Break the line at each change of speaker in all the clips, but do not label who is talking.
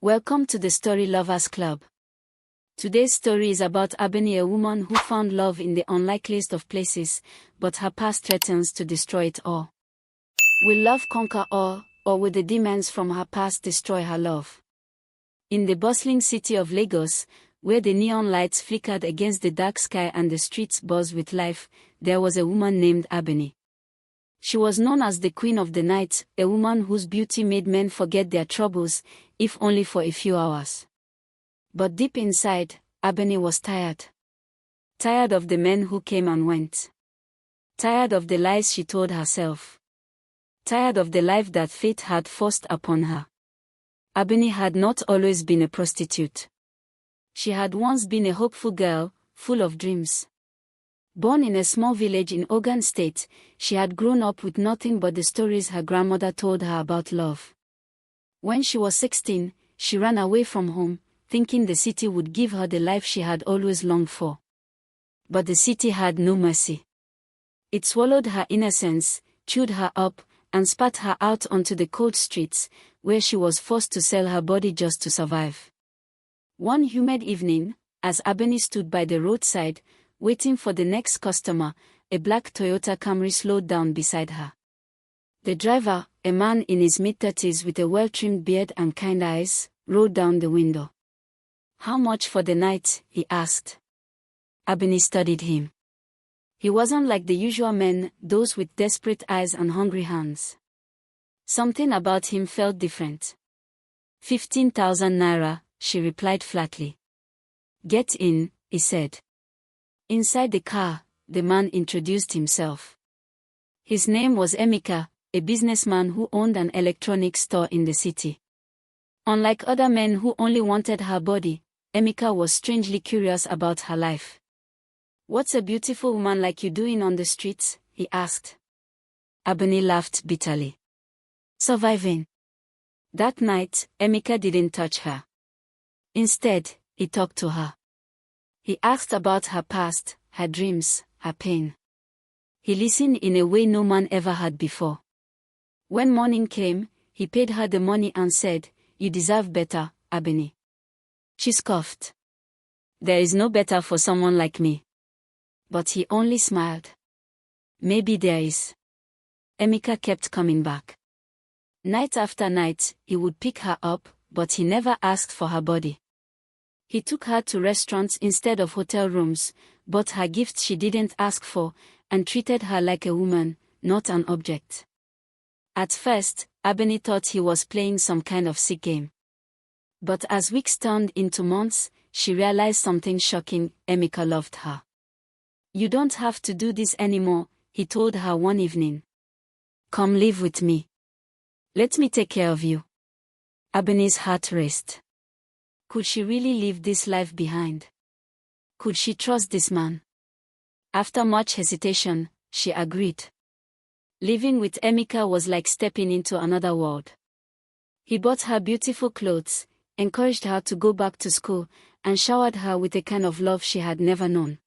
Welcome to the Story Lovers Club. Today's story is about Ebony, a woman who found love in the unlikeliest of places, but her past threatens to destroy it all. Will love conquer all, or will the demons from her past destroy her love? In the bustling city of Lagos, where the neon lights flickered against the dark sky and the streets buzzed with life, there was a woman named Ebony. She was known as the Queen of the Night, a woman whose beauty made men forget their troubles, if only for a few hours. But deep inside, Ebony was tired. Tired of the men who came and went. Tired of the lies she told herself. Tired of the life that fate had forced upon her. Ebony had not always been a prostitute. She had once been a hopeful girl, full of dreams. Born in a small village in Ogun State, she had grown up with nothing but the stories her grandmother told her about love. When she was 16, she ran away from home, thinking the city would give her the life she had always longed for. But the city had no mercy. It swallowed her innocence, chewed her up, and spat her out onto the cold streets, where she was forced to sell her body just to survive. One humid evening, as Ebony stood by the roadside, waiting for the next customer, a black Toyota Camry slowed down beside her. The driver, a man in his mid-30s with a well-trimmed beard and kind eyes, rolled down the window. "How much for the night?" he asked. Ebony studied him. He wasn't like the usual men, those with desperate eyes and hungry hands. Something about him felt different. 15,000 naira, she replied flatly. "Get in," he said. Inside the car, the man introduced himself. His name was Emeka, a businessman who owned an electronics store in the city. Unlike other men who only wanted her body, Emeka was strangely curious about her life. "What's a beautiful woman like you doing on the streets?" he asked. Ebony laughed bitterly. "Surviving." That night, Emeka didn't touch her. Instead, he talked to her. He asked about her past, her dreams, her pain. He listened in a way no man ever had before. When morning came, he paid her the money and said, "You deserve better, Ebony." She scoffed. "There is no better for someone like me." But he only smiled. "Maybe there is." Emeka kept coming back. Night after night, he would pick her up, but he never asked for her body. He took her to restaurants instead of hotel rooms, bought her gifts she didn't ask for, and treated her like a woman, not an object. At first, Ebony thought he was playing some kind of sick game. But as weeks turned into months, she realized something shocking: Emeka loved her. "You don't have to do this anymore," he told her one evening. "Come live with me. Let me take care of you." Ebony's heart raced. Could she really leave this life behind? Could she trust this man? After much hesitation, she agreed. Living with Emeka was like stepping into another world. He bought her beautiful clothes, encouraged her to go back to school, and showered her with a kind of love she had never known.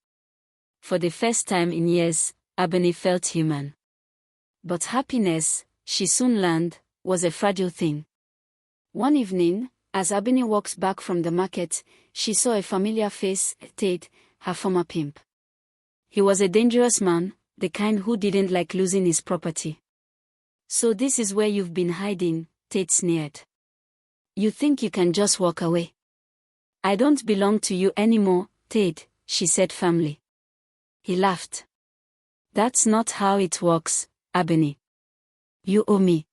For the first time in years, Ebony felt human. But happiness, she soon learned, was a fragile thing. One evening, as Ebony walked back from the market, she saw a familiar face: Tate, her former pimp. He was a dangerous man, the kind who didn't like losing his property. "So this is where you've been hiding," Tate sneered. "You think you can just walk away?" "I don't belong to you anymore, Tate," she said firmly. He laughed. "That's not how it works, Ebony. You owe me.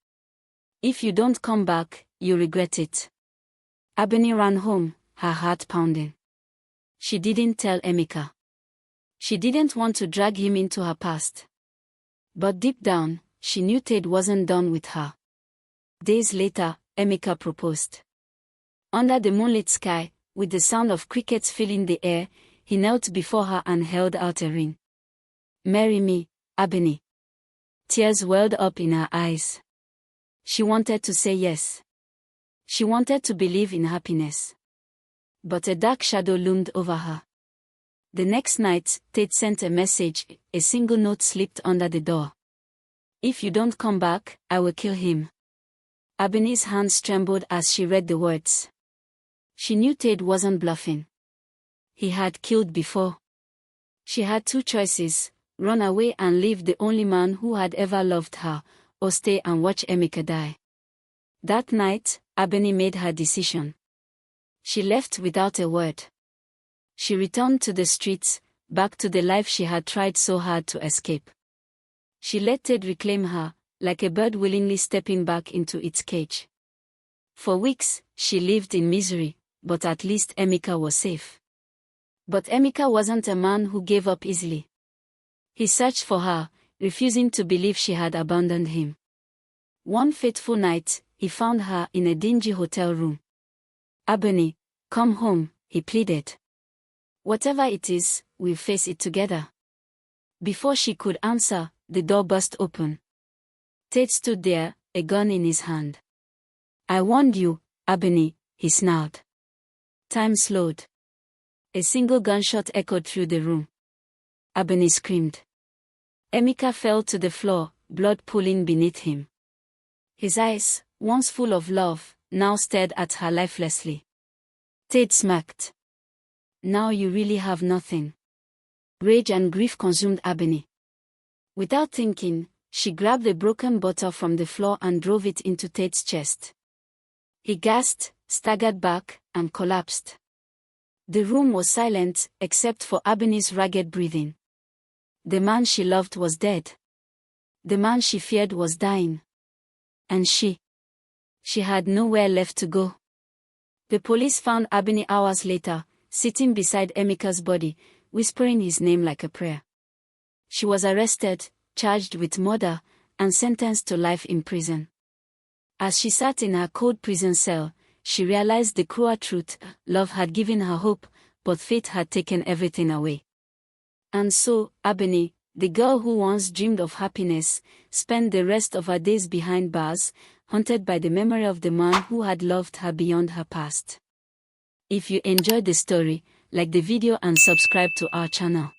If you don't come back, you regret it." Ebony ran home, her heart pounding. She didn't tell Emeka. She didn't want to drag him into her past. But deep down, she knew Tate wasn't done with her. Days later, Emeka proposed. Under the moonlit sky, with the sound of crickets filling the air, he knelt before her and held out a ring. "Marry me, Ebony." Tears welled up in her eyes. She wanted to say yes. She wanted to believe in happiness. But a dark shadow loomed over her. The next night, Tate sent a message. A single note slipped under the door. "If you don't come back, I will kill him." Ebony's hands trembled as she read the words. She knew Ted wasn't bluffing. He had killed before. She had two choices: run away and leave the only man who had ever loved her, or stay and watch Emeka die. That night, Ebony made her decision. She left without a word. She returned to the streets, back to the life she had tried so hard to escape. She let Ted reclaim her, like a bird willingly stepping back into its cage. For weeks, she lived in misery, but at least Emeka was safe. But Emeka wasn't a man who gave up easily. He searched for her, refusing to believe she had abandoned him. One fateful night, he found her in a dingy hotel room. "Ebony, come home," he pleaded. "Whatever it is, we'll face it together." Before she could answer, the door burst open. Ted stood there, a gun in his hand. "I warned you, Ebony," he snarled. Time slowed. A single gunshot echoed through the room. Ebony screamed. Emeka fell to the floor, blood pooling beneath him. His eyes, once full of love, now stared at her lifelessly. Ted smirked. "Now you really have nothing." Rage and grief consumed Ebony. Without thinking, she grabbed a broken bottle from the floor and drove it into Ted's chest. He gasped, staggered back, and collapsed. The room was silent, except for Ebony's ragged breathing. The man she loved was dead. The man she feared was dying. And she had nowhere left to go. The police found Ebony hours later, sitting beside Emeka's body, whispering his name like a prayer. She was arrested, charged with murder, and sentenced to life in prison. As she sat in her cold prison cell, she realized the cruel truth: love had given her hope, but fate had taken everything away. And so, Ebony, the girl who once dreamed of happiness, spent the rest of her days behind bars, haunted by the memory of the man who had loved her beyond her past. If you enjoyed the story, like the video and subscribe to our channel.